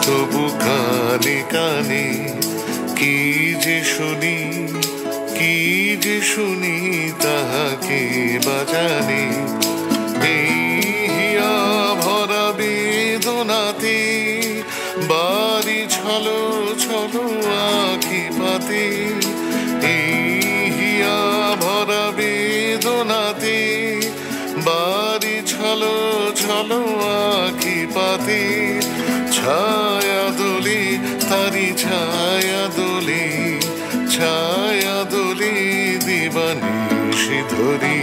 তবু কানে কানে কি যে শুনি, কি যে শুনি তাহাকে বাজানে। এই হিয়া ভরা বেদনাতে বাড়ি ছলো ছলো আখি পাতে। এই হিয়া ভরা বেদনাতে বাড়ি ছলো ছলো আখি পাতে। ছায়া দোলে তারি ছায়া দোলে, ছায়া দোলে দিবানিশি ধরি।